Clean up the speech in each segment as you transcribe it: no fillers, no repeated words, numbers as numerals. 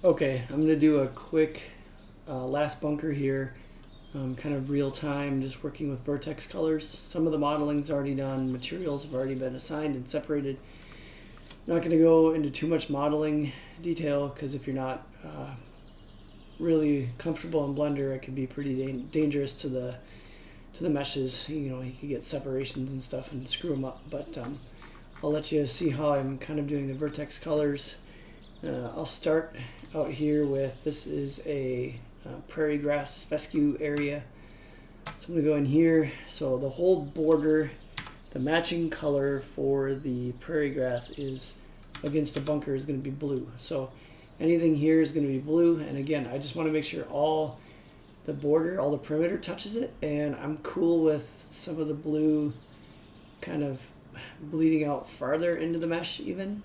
Okay, I'm gonna do a quick last bunker here, kind of real time, just working with Vertex colors. Some of the modeling's already done, materials have already been assigned and separated. Not gonna go into too much modeling detail because if you're not really comfortable in Blender, it can be pretty dangerous to the meshes. You know, you could get separations and stuff and screw them up. But I'll let you see how I'm kind of doing the Vertex colors. I'll start out here with, this is a Prairie Grass fescue area. So I'm going to go in here. So the whole border, the matching color for the Prairie Grass is against the bunker is going to be blue. So anything here is going to be blue. And again, I just want to make sure all the border, all the perimeter touches it. And I'm cool with some of the blue kind of bleeding out farther into the mesh even.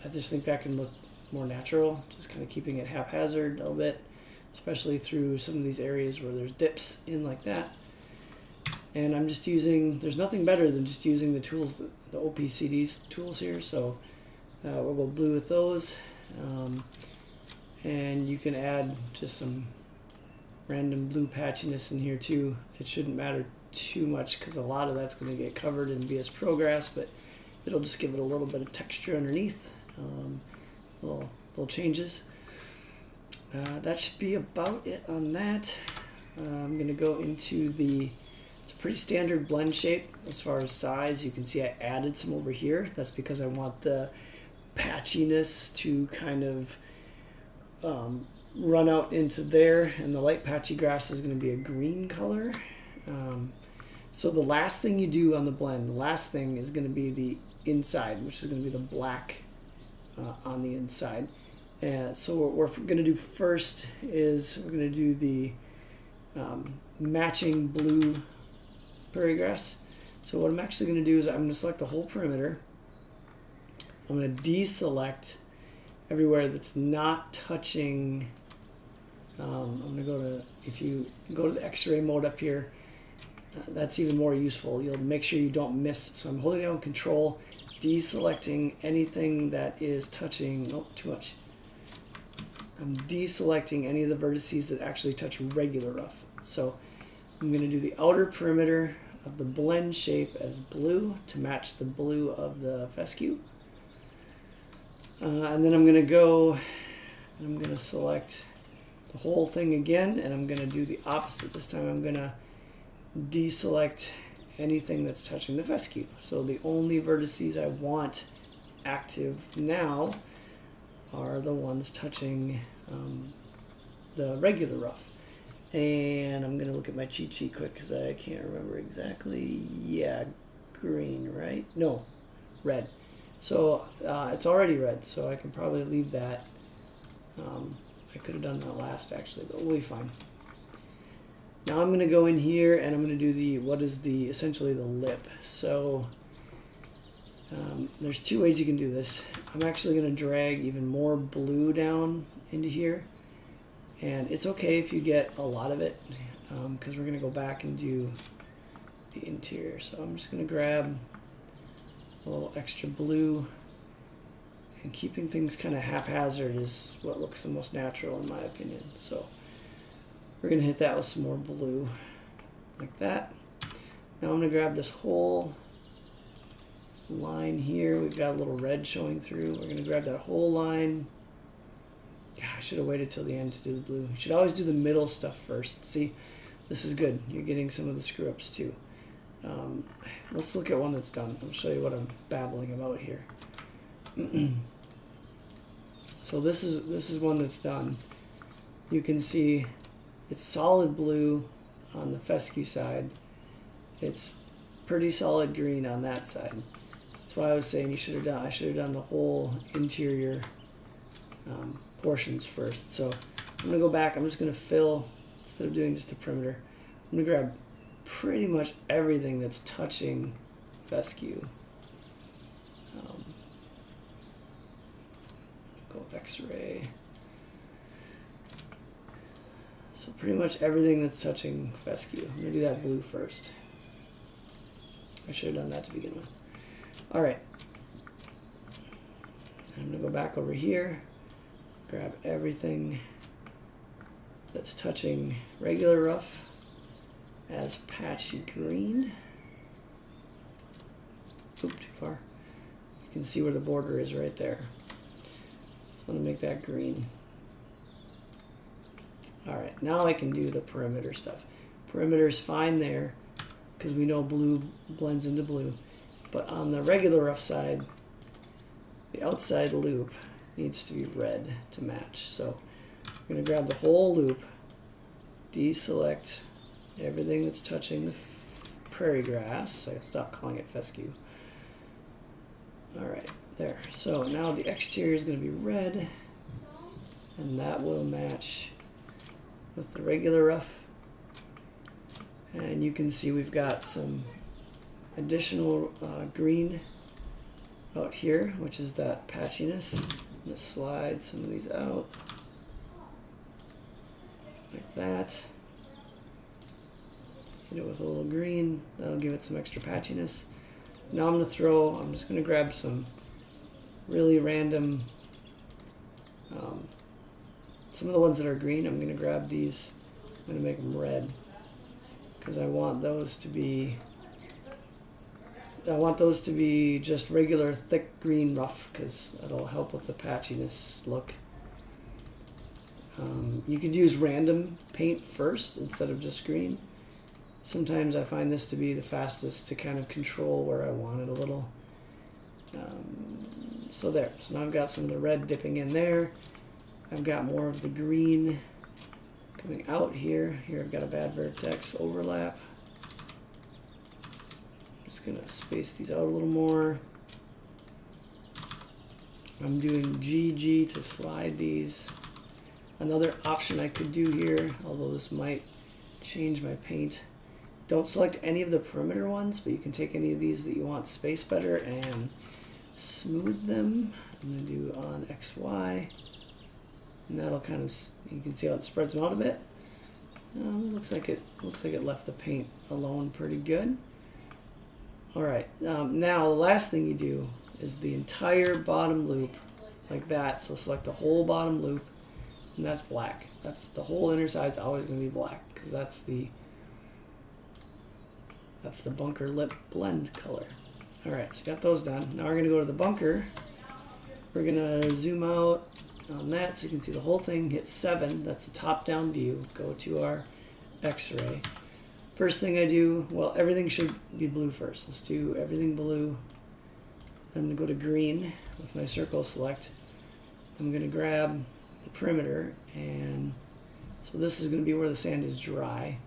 I just think that can look more natural, just kind of keeping it haphazard a little bit, especially through some of these areas where there's dips in like that. And I'm just using, there's nothing better than just using the tools, the OPCD tools here. So we'll go blue with those. And you can add just some random blue patchiness in here too. It shouldn't matter too much because a lot of that's going to get covered in GSPro grass, but it'll just give it a little bit of texture underneath. Little changes. That should be about it on that. I'm going to go into it's a pretty standard blend shape as far as size. You can see I added some over here. That's because I want the patchiness to kind of run out into there, and the light patchy grass is going to be a green color. So the last thing you do on the blend, the last thing is going to be the inside, which is going to be the black on the inside. And so what we're going to do first is we're going to do the matching blue prairie grass. So what I'm actually going to do is I'm going to select the whole perimeter. I'm going to deselect everywhere that's not touching. I'm going to go to, if you go to the X-ray mode up here, that's even more useful. You'll make sure you don't miss. So I'm holding down Control, deselecting anything that is touching, oh, too much. I'm deselecting any of the vertices that actually touch regular rough. So I'm going to do the outer perimeter of the blend shape as blue to match the blue of the fescue. And then I'm going to go, and I'm going to select the whole thing again, and I'm going to do the opposite. This time I'm going to deselect anything that's touching the fescue. So the only vertices I want active now are the ones touching the regular rough. And I'm going to look at my cheat sheet quick because I can't remember exactly. Yeah, green, right? No, red. So it's already red, so I can probably leave that. I could have done that last actually, but we'll be fine. Now I'm going to go in here and I'm going to do what is essentially the lip. So there's two ways you can do this. I'm actually going to drag even more blue down into here. And it's okay if you get a lot of it, because we're going to go back and do the interior. So I'm just going to grab a little extra blue. And keeping things kind of haphazard is what looks the most natural in my opinion. So we're going to hit that with some more blue, like that. Now I'm going to grab this whole line here. We've got a little red showing through. We're going to grab that whole line. I should have waited till the end to do the blue. You should always do the middle stuff first. See, this is good. You're getting some of the screw-ups too. Let's look at one that's done. I'll show you what I'm babbling about here. So this is one that's done. You can see it's solid blue on the fescue side. It's pretty solid green on that side. That's why I was saying I should have done the whole interior portions first. So I'm going to go back. I'm just going to fill, instead of doing just the perimeter, I'm going to grab pretty much everything that's touching fescue. Go X-ray. So pretty much everything that's touching fescue. I'm going to do that blue first. I should have done that to begin with. Alright. I'm going to go back over here. grab everything that's touching regular rough as patchy green. Oop, too far. You can see where the border is right there. So I'm going to make that green. Alright, now I can do the perimeter stuff. Perimeter is fine there because we know blue blends into blue. But on the regular rough side, the outside loop needs to be red to match. So I'm going to grab the whole loop, deselect everything that's touching the prairie grass. I stopped calling it fescue. Alright, there. So now the exterior is going to be red, and that will match with the regular rough. And you can see we've got some additional green out here, which is that patchiness. I'm going to slide some of these out like that. Hit it with a little green. That'll give it some extra patchiness. Now I'm just going to grab some really random, some of the ones that are green, I'm going to grab these. I'm going to make them red because I want those to be just regular thick green rough because it'll help with the patchiness look. You could use random paint first instead of just green. Sometimes I find this to be the fastest to kind of control where I want it a little. So there. So now I've got some of the red dipping in there. I've got more of the green coming out here. Here I've got a bad vertex overlap. Just going to space these out a little more. I'm doing GG to slide these. Another option I could do here, although this might change my paint. Don't select any of the perimeter ones, but you can take any of these that you want space better and smooth them. I'm going to do on XY. And that'll kind of, you can see how it spreads them out a bit. Looks like it left the paint alone pretty good. Alright, now the last thing you do is the entire bottom loop like that. So select the whole bottom loop, and that's black. That's the whole inner side's always going to be black because that's the bunker lip blend color. Alright, so we got those done. Now we're going to go to the bunker. We're going to zoom out on that so you can see the whole thing. Hit 7, that's the top down view. Go to our x-ray. First thing I do, well, everything should be blue first. Let's do everything blue. I'm going to go to green with my circle select. I'm going to grab the perimeter, and so this is going to be where the sand is dry.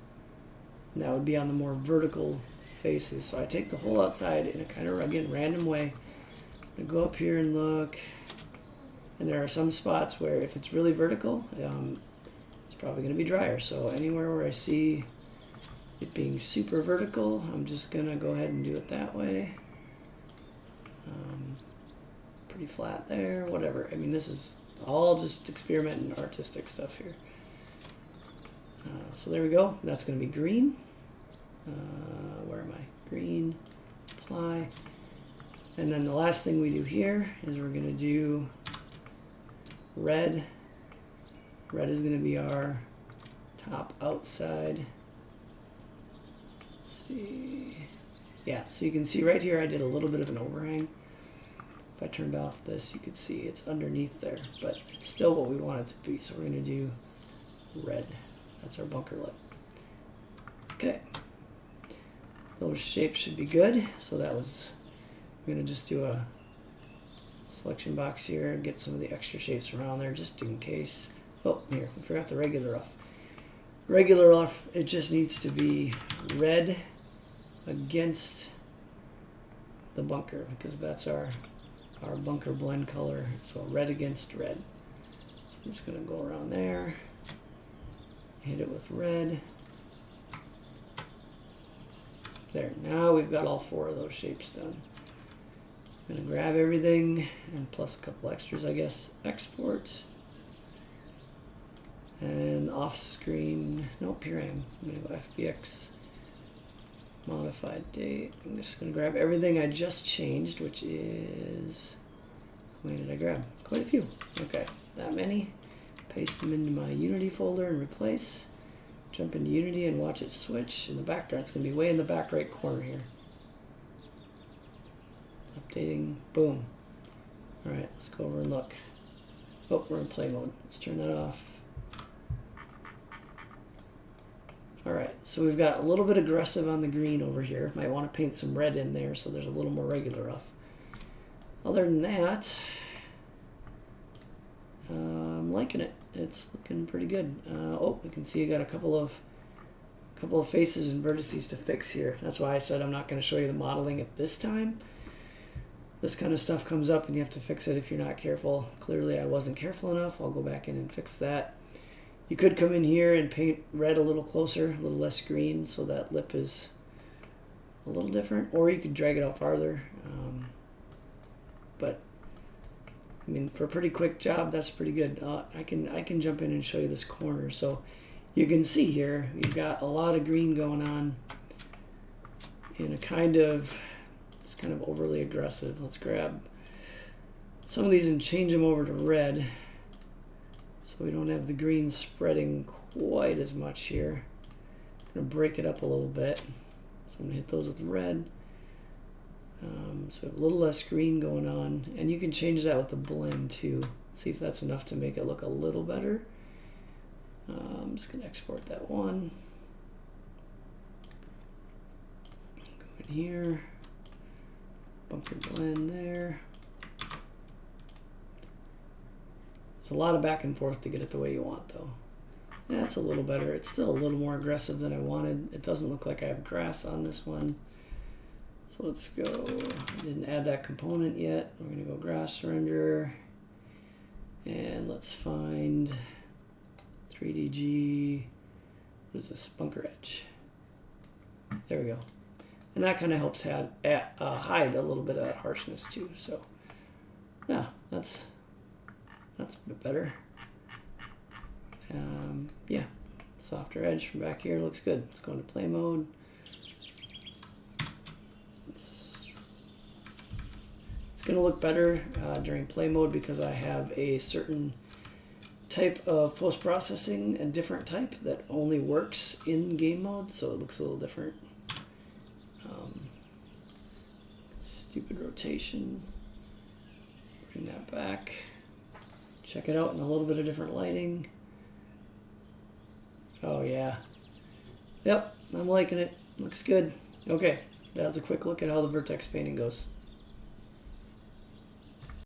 And that would be on the more vertical faces. So I take the whole outside in a kind of, again, random way. I'm going to go up here and look. And there are some spots where if it's really vertical, it's probably going to be drier. So anywhere where I see it being super vertical, I'm just going to go ahead and do it that way. Pretty flat there, whatever. I mean, this is all just experiment and artistic stuff here. So there we go. That's going to be green. Where am I? Green, apply. And then the last thing we do here is we're going to do red. Red is going to be our top outside. Let's see. Yeah, so you can see right here I did a little bit of an overhang. If I turned off this, you could see it's underneath there, but it's still what we want it to be. So we're going to do red. That's our bunker lip. Okay. Those shapes should be good. So that was, we're going to just do a selection box here and get some of the extra shapes around there just in case. Oh, here, we forgot the regular rough. Regular rough, it just needs to be red against the bunker because that's our bunker blend color. So red against red. So I'm just going to go around there, hit it with red. There, now we've got all 4 of those shapes done. I'm going to grab everything and plus a couple extras, I guess. Export. And off screen, nope, here I am. I'm going to go FBX. Modified date. I'm just going to grab everything I just changed, which is, how many did I grab? Quite a few. Okay. that many. Paste them into my Unity folder and replace. Jump into Unity and watch it switch. In the background, it's going to be way in the back right corner here. Updating, boom. Alright, let's go over and look. Oh, we're in play mode. Let's turn that off. Alright, so we've got a little bit aggressive on the green over here. Might want to paint some red in there so there's a little more regular rough. Other than that, I'm liking it. It's looking pretty good. Oh, you can see I got a couple of faces and vertices to fix here. That's why I said I'm not going to show you the modeling at this time. This kind of stuff comes up and you have to fix it if you're not careful. Clearly I wasn't careful enough. I'll go back in and fix that. You could come in here and paint red a little closer, a little less green, so that lip is a little different, or you could drag it out farther. But I mean, for a pretty quick job, that's pretty good. I can jump in and show you this corner. So you can see here, you've got a lot of green going on in a kind of, it's kind of overly aggressive. Let's grab some of these and change them over to red so we don't have the green spreading quite as much here. I'm going to break it up a little bit. So I'm going to hit those with red. So we have a little less green going on, and you can change that with the blend too. See if that's enough to make it look a little better. I'm just going to export that one. Go in here, bump your blend there. There's a lot of back and forth to get it the way you want though. That's a little better. It's still a little more aggressive than I wanted. It doesn't look like I have grass on this one. So let's go, I didn't add that component yet. We're going to go grass render, and let's find 3DG, what is this, bunker edge. There we go. And that kind of helps hide a little bit of that harshness too. So yeah, that's a bit better. Yeah, softer edge from back here looks good. Let's go into play mode. It's going to look better during play mode because I have a certain type of post-processing, a different type that only works in game mode, so it looks a little different. Stupid rotation. Bring that back. Check it out in a little bit of different lighting. Oh yeah. Yep, I'm liking it. Looks good. Okay, that's a quick look at how the Vertex painting goes.